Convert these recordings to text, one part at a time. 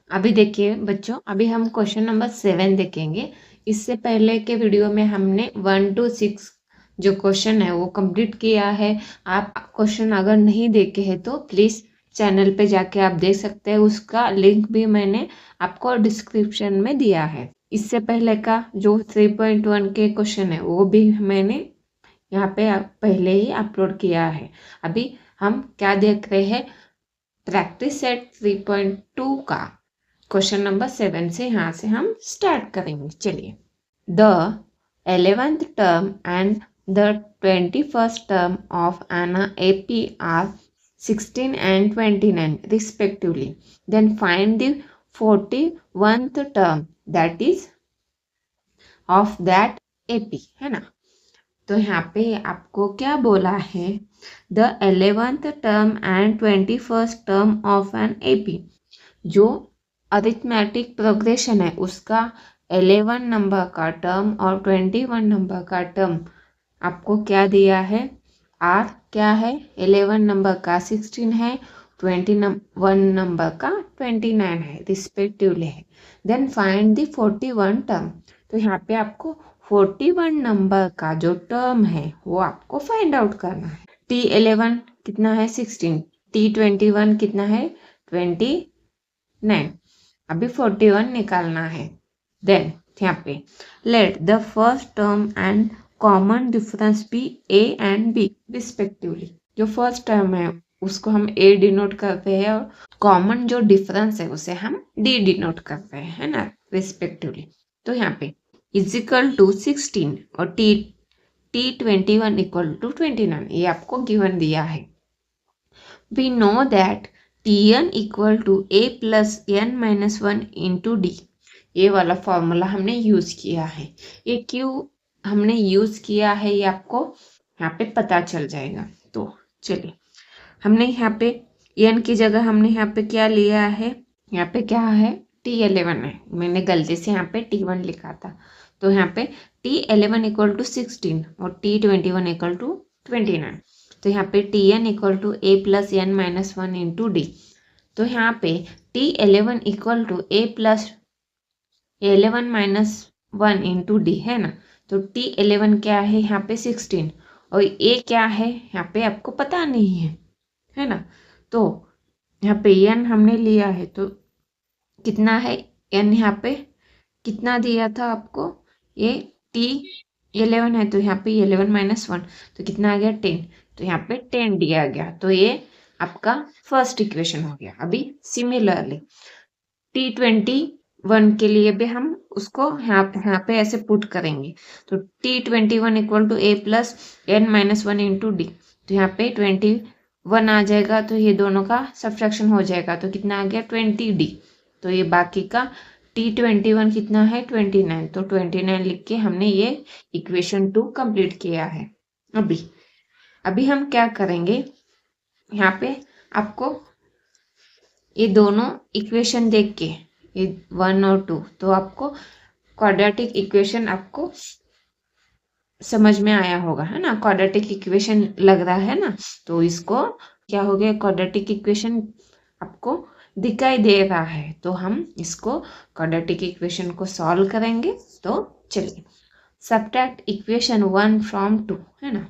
अभी देखिए बच्चों, अभी हम क्वेश्चन नंबर 7 देखेंगे। इससे पहले के वीडियो में हमने 1 to 6 जो क्वेश्चन है वो कंप्लीट किया है। आप क्वेश्चन अगर नहीं देखे हैं तो प्लीज़ चैनल पे जाके आप देख सकते हैं। उसका लिंक भी मैंने आपको डिस्क्रिप्शन में दिया है। इससे पहले का जो 3.1 के क्वेश्चन है वो भी मैंने यहाँ पे पहले ही अपलोड किया है। अभी हम क्या देख रहे हैं, प्रैक्टिस सेट 3.2 का क्वेश्चन नंबर 7 से यहाँ से हम स्टार्ट करेंगे। चलिए। The 11th term and the 21st term of an AP are 16 and 29 respectively. Then find the 41st term that is of that AP, है ना। तो यहाँ पे आपको क्या बोला है, the 11th term and 21st term of an AP, जो अरिथमेटिक प्रोग्रेशन है उसका 11 नंबर का टर्म और 21 नंबर का टर्म आपको क्या दिया है। आर क्या है, 11 नंबर का 16 है, 21 नंबर का 29 है रिस्पेक्टिवली है। देन फाइंड द 41 टर्म, तो यहाँ पे आपको 41 नंबर का जो टर्म है वो आपको फाइंड आउट करना है। T11 कितना है 16, T21 कितना है 29, अभी 41 निकालना है। देन यहाँ पे let the first term and common difference be a and b respectively. जो फर्स्ट टर्म है उसको हम ए डिनोट करते हैं और कॉमन जो डिफरेंस है उसे हम डी डिनोट करते हैं, है ना, रिस्पेक्टिवली। तो यहाँ पे इजिकल टू 16 और T21 इक्वल टू 29 ये आपको गिवन दिया है। We know that Tn equal to a plus n minus 1 into d. ये वाला फॉर्मूला हमने यूज किया है। ये क्यों हमने यूज किया है ये आपको यहाँ पे पता चल जाएगा। तो चलिए, हमने यहाँ पे एन की जगह हमने यहाँ पे क्या लिया है, यहाँ पे क्या है T11 है, मैंने गलती से यहाँ पे T1 लिखा था। तो यहाँ पे T11 इक्वल टू 16 और T21 इक्वल टू 29। तो यहाँ पे Tn equal to a plus n minus 1 into d. तो यहाँ पे T11 equal to a plus 11 minus 1 into D है ना। तो T11 क्या है यहाँ पे 16 और ए क्या है यहाँ पे आपको पता नहीं है ना। तो यहाँ पे एन हमने लिया है तो कितना है एन, यहाँ पे कितना दिया था आपको, ये T11 है तो यहाँ पे 11 माइनस 1 तो कितना आ गया 10। तो यहाँ पे 10 दिया गया, तो ये आपका फर्स्ट इक्वेशन हो गया। अभी सिमिलरली T21 के लिए भी हम उसको यहाँ पे ऐसे पुट करेंगे। तो T21 equal to a plus n minus 1 into d. तो यहाँ पे 21 आ जाएगा तो ये दोनों का सब्ट्रैक्शन हो जाएगा, तो कितना आ गया 20D। तो ये बाकी का T21 कितना है 29, तो 29 लिख के हमने ये इक्वेशन 2 कंप्लीट किया है। अभी हम क्या करेंगे, यहाँ पे आपको ये दोनों इक्वेशन देख के, ये 1 और 2, तो आपको क्वाड्रेटिक इक्वेशन आपको समझ में आया होगा, है ना। क्वाड्रेटिक इक्वेशन लग रहा है ना, तो इसको क्या हो गया, क्वाड्रेटिक इक्वेशन आपको दिखाई दे रहा है। तो हम इसको क्वाड्रेटिक इक्वेशन को सॉल्व करेंगे। तो चलिए, सब्ट्रैक्ट इक्वेशन 1 फ्रॉम 2, है ना।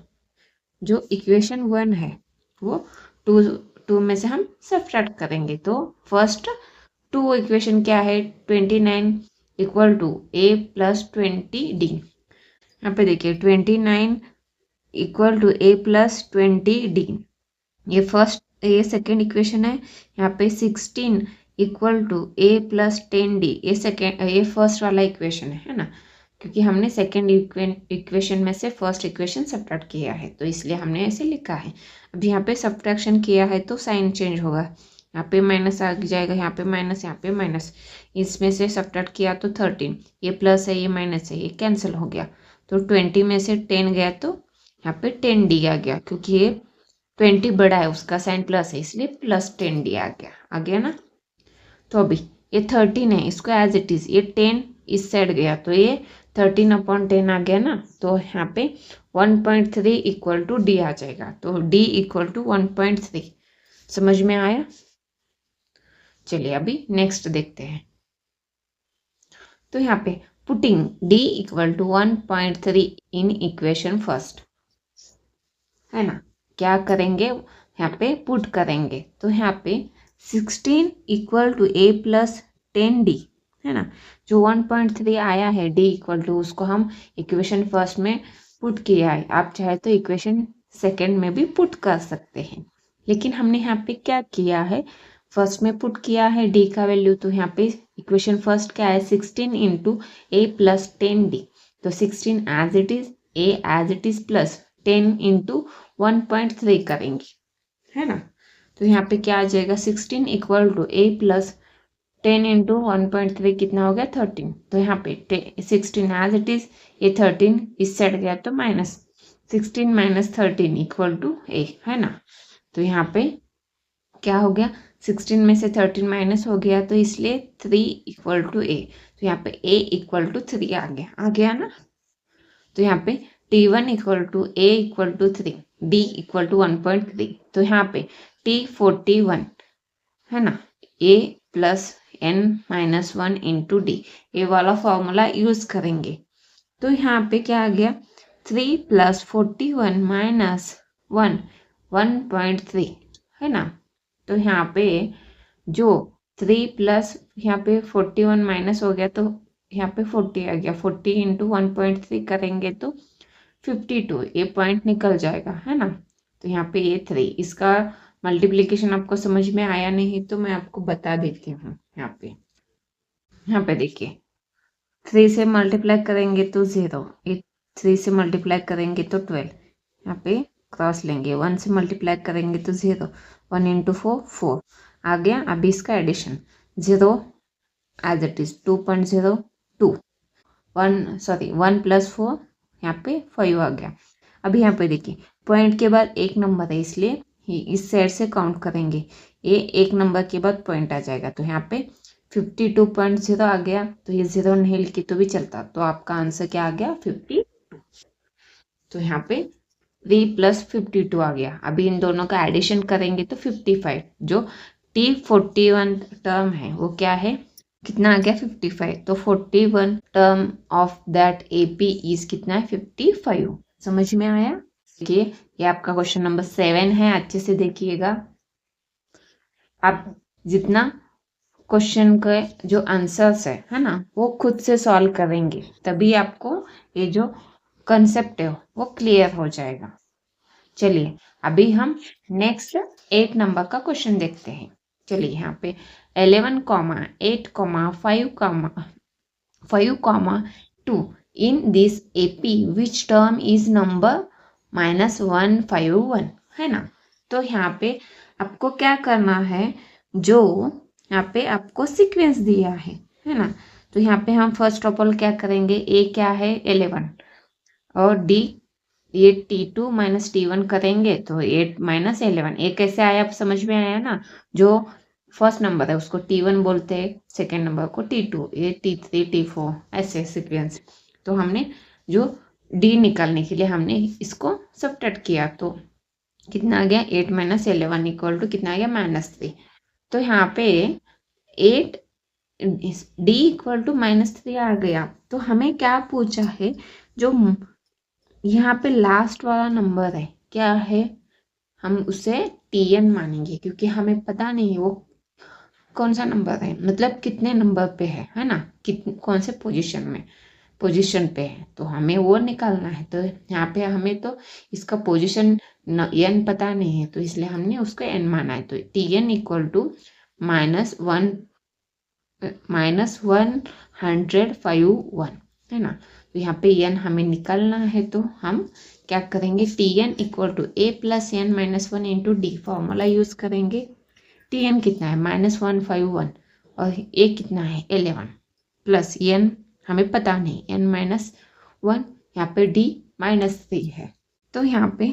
जो इक्वेशन 1 है वो 2 में से हम सब्ट्रैक्ट करेंगे। तो फर्स्ट 2 इक्वेशन क्या है, 29 equal to a plus 20D। यहाँ पे देखिए 29 equal to a plus 20D, ये सेकेंड इक्वेशन है। यहाँ पे 16 equal to a plus 10D, ये फर्स्ट वाला इक्वेशन है ना, क्योंकि हमने सेकेंड इक्वेशन में से फर्स्ट इक्वेशन सब्ट्रैक्ट किया है तो इसलिए हमने ऐसे लिखा है। अब यहाँ पे सब्ट्रैक्शन किया है तो साइन चेंज होगा, यहाँ पे माइनस आ जाएगा, यहाँ पे माइनस, यहाँ पे माइनस, इसमें से सब्ट्रैक्ट किया तो 13, ये प्लस है ये माइनस है, ये कैंसिल हो गया। तो 20 में से 10 गया तो यहाँ पे 10D आ गया, क्योंकि ये 20 बड़ा है उसका साइन प्लस है इसलिए प्लस 10D आ गया ना। तो अभी ये 13 है, इसको एज इट इज, ये 10 इस साइड गया तो ये 13/10 आ गया ना। तो यहाँ पे 1.3 इक्वल टू डी आ जाएगा, तो डी इक्वल टू 1.3। समझ में आया। चलिए अभी नेक्स्ट देखते हैं। तो यहाँ पे putting d equal to 1.3 in equation first, है ना। क्या करेंगे, यहाँ पे पुट करेंगे। तो यहाँ पे 16 equal to a plus 10d, है ना। जो 1.3 आया है d इक्वल टू, उसको हम इक्वेशन फर्स्ट में पुट किया है। आप चाहे तो इक्वेशन सेकेंड में भी पुट कर सकते हैं, लेकिन हमने यहाँ पे क्या किया है, फर्स्ट में पुट किया है d का वैल्यू। तो यहाँ पे इक्वेशन फर्स्ट क्या है, 16 इंटू a प्लस 10d। तो 16 as it is, a as it is plus 10 into 1.3 करेंगे, है ना। तो यहाँ पे क्या आ जाएगा, 16 equal to a plus 10 into 1.3 कितना हो गया, 13। तो यहाँ पे 16 एज इट इज, ये 13 इस साइड गया तो minus 16 minus 13 equal to a, है ना। तो यहाँ पे क्या हो गया, 16 में से 13 माइनस हो गया, तो इसलिए 3 इक्वल टू a। तो यहाँ पे a इक्वल टू 3 आ गया ना। तो यहाँ पे t1 equal to a equal to 3, d equal to 1.3। तो यहाँ पे t41, है ना, a plus n minus 1 into d, ये वाला फॉर्मूला यूज करेंगे। तो यहाँ पे क्या आ गया, 3 प्लस 41 माइनस 1 1.3, है ना। तो यहाँ पे जो 3 प्लस यहाँ पे 41 माइनस हो गया, तो यहाँ पे 40 आ गया। 40 इंटू 1.3 करेंगे तो 52, ये पॉइंट निकल जाएगा, है ना। तो यहाँ पे ये 3, इसका मल्टीप्लिकेशन आपको समझ में आया नहीं तो मैं आपको बता देती हूँ। यहाँ पे देखिए, 3 से मल्टीप्लाई करेंगे तो 0, 3 से मल्टीप्लाई करेंगे तो 12, यहाँ पे क्रॉस लेंगे। 1 से मल्टीप्लाई करेंगे तो 0, 1 इंटू 4 4 आ गया। अभी इसका addition 0 as it is 2.02, 1 plus 4 यहाँ पे 5 आ गया। अभी यहाँ पे देखिए, पॉइंट के बाद एक नंबर है, इसलिए इस साइड से काउंट करेंगे, ये एक नंबर के बाद पॉइंट आ जाएगा। तो यहाँ पे 52.0 आ गया। तो ये 0 नहीं लिखी तो भी चलता, तो आपका आंसर क्या आ गया, 52। तो यहाँ पे 3 प्लस 52 आ गया। अभी इन दोनों का एडिशन करेंगे तो 55। जो t41 टर्म है वो क्या है, कितना आ गया, 55। तो 41 term of that AP is कितना है, 55। समझ में आया। देखिए ये आपका क्वेश्चन नंबर 7 है, अच्छे से देखिएगा। आप जितना क्वेश्चन के जो आंसर्स है ना, वो खुद से सॉल्व करेंगे, तभी आपको ये जो कंसेप्ट है वो क्लियर हो जाएगा। चलिए अभी हम नेक्स्ट 8 नंबर का क्वेश्चन देखते हैं। चलिए यहाँ पे 11, 8, 5, 2 in this AP which term is number -151, है ना। तो यहाँ पे आपको क्या करना है, जो यहाँ पे आपको सीक्वेंस दिया है ना। तो यहाँ पे हम फर्स्ट ऑफ ऑल क्या करेंगे, ए क्या है 11 और डी ये T2 माइनस T1 करेंगे तो 8 माइनस 11। ये कैसे आया, आप समझ में आया ना। जो फर्स्ट नंबर है उसको T1 बोलते हैं, सेकेंड नंबर को T2, ये T3 T4 ऐसे सीक्वेंस। तो हमने जो D निकालने के लिए हमने इसको सबट्रैक्ट किया, तो कितना आ गया, 8 माइनस 11 इक्वल टू कितना आ गया, -3। तो यहाँ पे 8 D इक्वल टू -3 आ गया। तो हमें क्या पूछा है, जो यहाँ पे लास्ट वाला नंबर है क्या है, हम उसे Tn मानेंगे, क्योंकि हमें पता नहीं वो कौन सा नंबर है, मतलब कितने नंबर पे है ना, कौन से पोजीशन पे है, तो हमें वो निकालना है। तो यहाँ पे हमें तो इसका पोजीशन n पता नहीं है, तो इसलिए हमने उसको n माना है। तो Tn इक्वल टू -151, है ना। तो यहाँ पे n हमें निकालना है, तो हम क्या करेंगे, Tn equal to a plus n minus 1 into D formula use करेंगे। Tn कितना है, -151 और a कितना है 11 प्लस n हमें पता नहीं, n माइनस 1, यहाँ पे d -3 है। तो यहाँ पे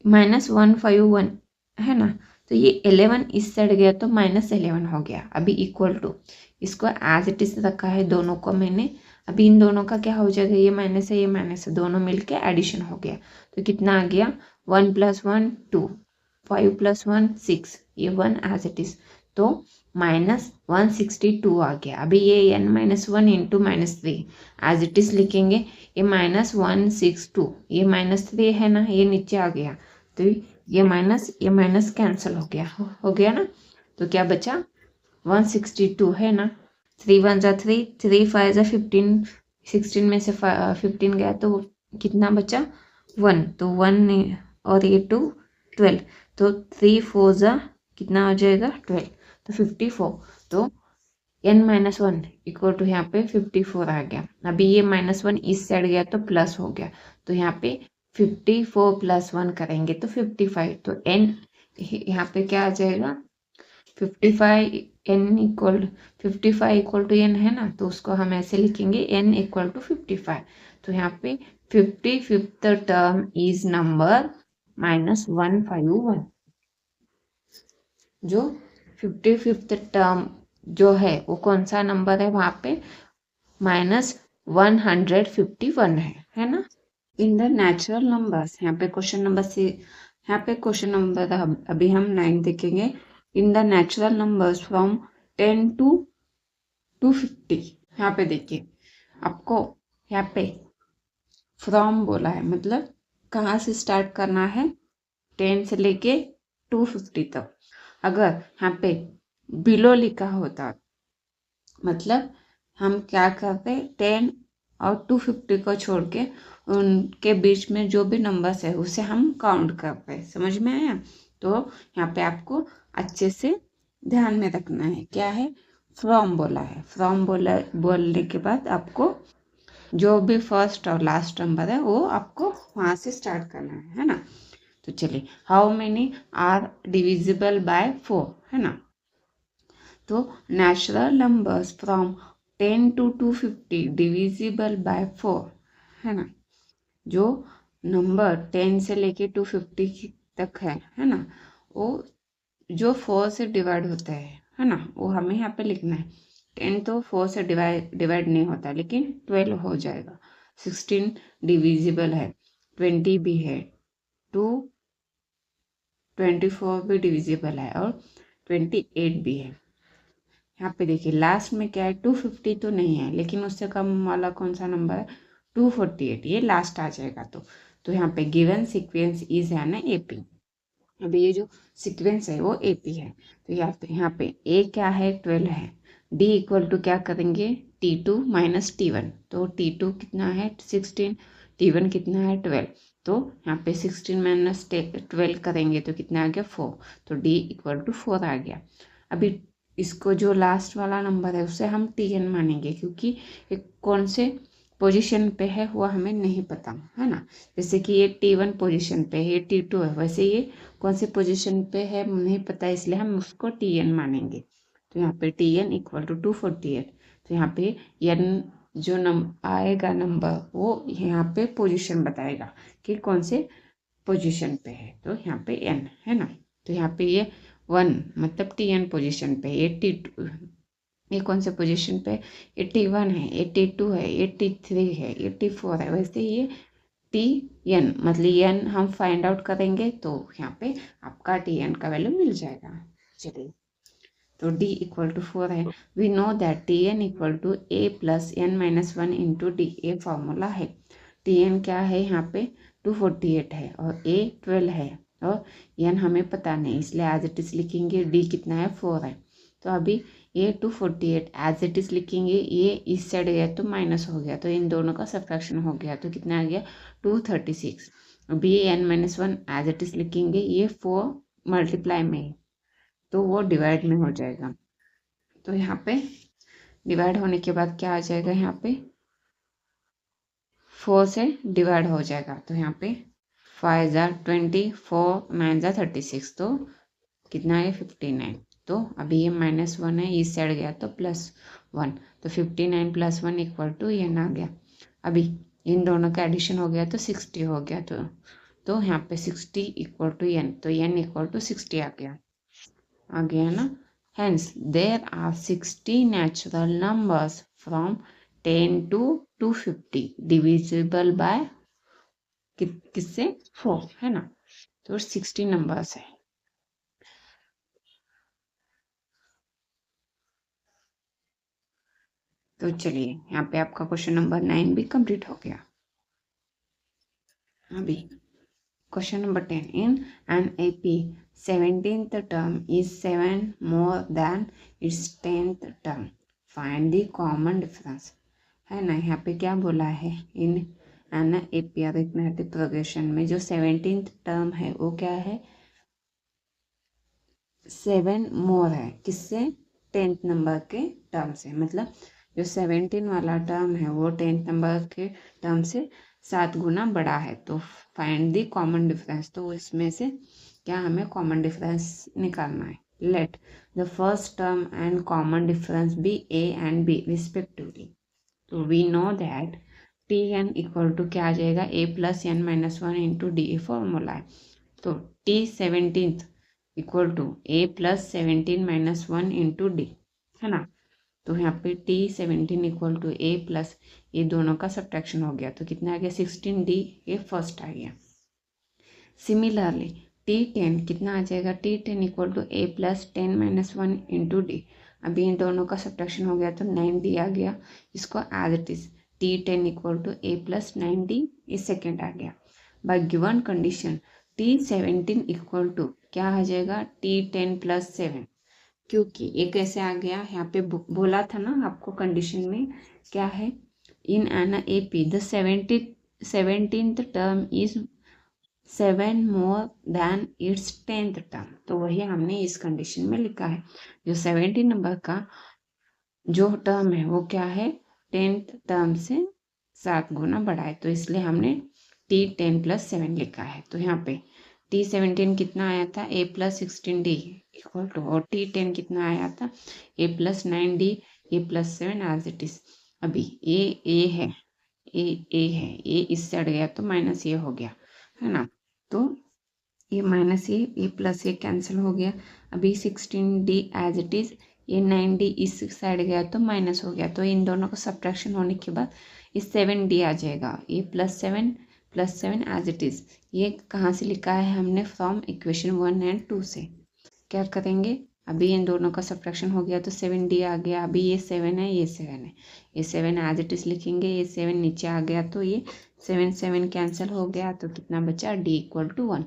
-151 है ना। तो ये 11 इस साइड गया तो -11 हो गया। अभी इक्वल टू इसको एज इट इज रखा है दोनों को मैंने। अभी इन दोनों का क्या हो जाएगा, ये माइनस है ये माइनस है, दोनों मिलके एडिशन हो गया। तो कितना आ गया, 1 + 1 2, 5 + 1 6, ये 1 एज इट इज। तो -162 आ गया। अभी ये n-1 into -3 as it is लिखेंगे। ये -162, ये -3 है ना, ये नीचे आ गया तो ये माइनस कैंसिल हो गया, हो गया ना। तो क्या बचा 162 है ना। 3 1 जा 3, 3 5 जा 15, 16 में से 15 गया तो कितना बचा 1, तो 1 और ये 2 12, तो 3 4 जा कितना हो जाएगा 12, तो 54। तो n-1 इक्वल टू यहाँ पे 54 आ गया। अभी ये -1 इस साइड गया तो प्लस हो गया, तो यहाँ पे 54 + 1 करेंगे तो 55, तो n यहाँ पे क्या आ जाएगा 55, n equal 55 equal to n है ना, तो उसको हम ऐसे लिखेंगे n इक्वल टू 55। तो यहाँ पे 55th टर्म इज नंबर -151। जो 55th टर्म जो है वो कौन सा नंबर है वहां पे -151 है ना। इन द नेचुरल नंबर्स, यहाँ पे क्वेश्चन नंबर से, यहाँ पे क्वेश्चन नंबर अभी हम 9 देखेंगे। In the natural numbers from 10 to 250, यहाँ पे देखिए आपको यहाँ पे फ्रॉम बोला है, मतलब कहाँ से स्टार्ट करना है 10 से लेके 250 तक। अगर यहाँ पे बिलो लिखा होता मतलब हम क्या करते 10 और 250 को छोड़ के उनके बीच में जो भी नंबर्स है उसे हम काउंट करते हैं। समझ में आया। तो यहाँ पे आपको अच्छे से ध्यान में रखना है क्या है फ्रॉम बोला है। फ्रॉम बोलने के बाद आपको जो भी फर्स्ट और लास्ट नंबर है वो आपको वहां से स्टार्ट करना है ना। तो चलिए, how many are divisible by 4 है ना। तो natural numbers from 10 to 250 divisible by 4 है ना। जो नंबर 10 से लेके 250 तक है ना, वो जो 4 से डिवाइड होता है ना, वो हमें यहाँ पे लिखना है। 10 तो 4 से डिवाइड नहीं होता, लेकिन 12 हो जाएगा। 16 डिविजिबल है, 20 भी है, 24 भी डिविजिबल है और 28 भी है। यहाँ पे देखिए लास्ट में क्या है 250 तो नहीं है, लेकिन उससे कम वाला कौन सा नंबर है 248, ये लास्ट आ जाएगा। तो यहाँ पे गिवन सीक्वेंस इज है ना एपी। अभी ये जो सीक्वेंस है वो एपी है। तो यहाँ पे ए क्या है 12 है। डी इक्वल टू क्या करेंगे T2 - T1, तो T2 कितना है 16, T1 कितना है 12। तो यहाँ पे 16 - 12 करेंगे तो कितना आ गया 4, तो D इक्वल टू 4 आ गया। अभी इसको जो लास्ट वाला नंबर है उसे हम Tn मानेंगे, क्योंकि ये कौन से पोजीशन पे है वो हमें नहीं पता है ना। जैसे कि ये T1 पोजीशन पे है, ये T2 है, वैसे ये कौन से पोजीशन पे है नहीं पता, इसलिए हम उसको Tn मानेंगे। तो यहाँ पे Tn इक्वल टू 248। तो यहाँ पे n जो आएगा नंबर वो यहाँ पे पोजीशन बताएगा कि कौन से पोजीशन पे है। तो यहाँ पे n है ना। तो यहाँ पे ये 1 मतलब Tn पोजीशन पे, ये T2 ये कौन से पोजीशन पे 81 है, 82 है, 83 है, 84 है, वैसे ये Tn मतलब n हम फाइंड आउट करेंगे तो यहाँ पे आपका Tn का वैल्यू मिल जाएगा। चलिए, तो D इक्वल टू 4 है। We know that Tn equal to A + n-1 into D, ये फॉर्मूला है। Tn क्या है यहाँ पे 248 है और A 12 है और n हमें पता नहीं, इसलिए एज इट इज लिखेंगे। D कितना है 4 है। तो अभी ये 248 एज इट इज लिखेंगे, ये इस साइड गया तो माइनस हो गया, तो इन दोनों का सब्ट्रैक्शन हो गया, तो कितना आ गया 236। अभी ये n-1 एज इट इज लिखेंगे, ये 4 मल्टीप्लाई में तो वो डिवाइड में हो जाएगा। तो यहाँ पे डिवाइड होने के बाद क्या आ जाएगा, यहाँ पे 4 से डिवाइड हो जाएगा। तो यहाँ पे 5 × 20, 4 9 × 36, तो कितना है 59। तो अभी ये -1 है, इस साइड गया तो +1, तो 59 + 1 इक्वल टू n आ गया। अभी इन दोनों का एडिशन हो गया तो 60 हो गया। तो यहाँ पे 60 इक्वल टू n, तो n इक्वल टू 60 आ गया ना। Hence, there are 60 natural numbers from 10 to 250 divisible by किससे 4 है ना। तो 60 नंबर्स है। तो चलिए यहाँ पे आपका क्वेश्चन नंबर 9 भी कंप्लीट हो गया। अभी question number 10, in an AP 17th term is 7 more than its 10th term, find the common difference। है ना, यहाँ पे क्या बोला है, in an AP arithmetic progression में जो 17th टर्म है वो क्या है, 7 मोर है, किससे, 10th नंबर के टर्म से। मतलब जो 17 वाला टर्म है वो 10th नंबर के टर्म से 7 गुना बड़ा है। तो फाइंड दी कॉमन डिफरेंस, तो इसमें से क्या हमें कॉमन डिफरेंस निकालना है। Let the first term and common difference be A and B respectively. तो we know that Tn equal to क्या आ जाएगा, A plus n minus 1 into D formula है। तो T17 equal to A plus 17 minus 1 into D, है ना। तो यहाँ पे T17 equal to A plus, ये दोनों का सब्ट्रैक्शन हो गया तो कितना आ गया 16D, ये फर्स्ट आ गया। सिमिलरली T10 कितना आ जाएगा, T10 equal to A plus 10 minus 1 into d. अभी इन दोनों का सब्ट्रैक्शन हो गया तो 9D आ गया। इसको as it is T10 equal to A plus 9D, ये सेकेंड आ गया। By given condition T17 equal to क्या आ जाएगा, T10 प्लस 7, क्योंकि ये कैसे आ गया, यहाँ पे बोला था ना आपको कंडीशन में क्या है, in an AP the 17th term is 7 more than it's 10th term. तो वही हमने इस कंडीशन में लिखा है, जो 17 नंबर का जो टर्म है वो क्या है, 10th टर्म से 7 गुना बड़ा है, तो इसलिए हमने T10 प्लस 7 लिखा है। तो यहाँ पे T17 कितना आया था, A plus 16D equal to, और T10 कितना आया था, A plus 9D, A plus 7 as it is. अभी A है, A है, A इस साइड गया तो माइनस ये हो गया, है ना। तो ये माइनस ये प्लस ये कैंसिल हो गया। अभी 16D एज इट इज, ये 9D इस साइड गया तो माइनस हो गया, तो इन दोनों का सब्ट्रैक्शन होने के बाद ये 7D आ जाएगा। ये प्लस 7 एज इट इज, ये कहाँ से लिखा है हमने, फ्रॉम इक्वेशन 1 एंड 2 से। क्या करेंगे, अभी इन दोनों का सब्ट्रैक्शन हो गया तो 7D आ गया। अभी ये 7 है, ये 7 है, ये 7 एज इट इज लिखेंगे, ये 7 नीचे आ गया तो ये 7 कैंसिल हो गया, तो कितना बचा, D इक्वल टू 1।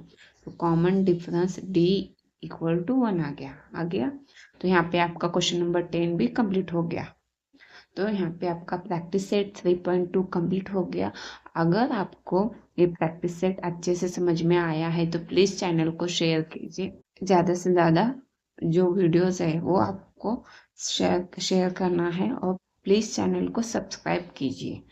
तो common difference D equal to 1 आ गया। तो यहाँ पे आपका क्वेश्चन नंबर 10 भी कंप्लीट हो गया। तो यहाँ पे आपका प्रैक्टिस सेट 3.2 कंप्लीट हो गया। अगर आपको ये प्रैक्टिस सेट अच्छे से समझ में आया है तो प्लीज़ चैनल को शेयर कीजिए। ज़्यादा से ज़्यादा जो वीडियोस है वो आपको शेयर करना है, और प्लीज़ चैनल को सब्सक्राइब कीजिए।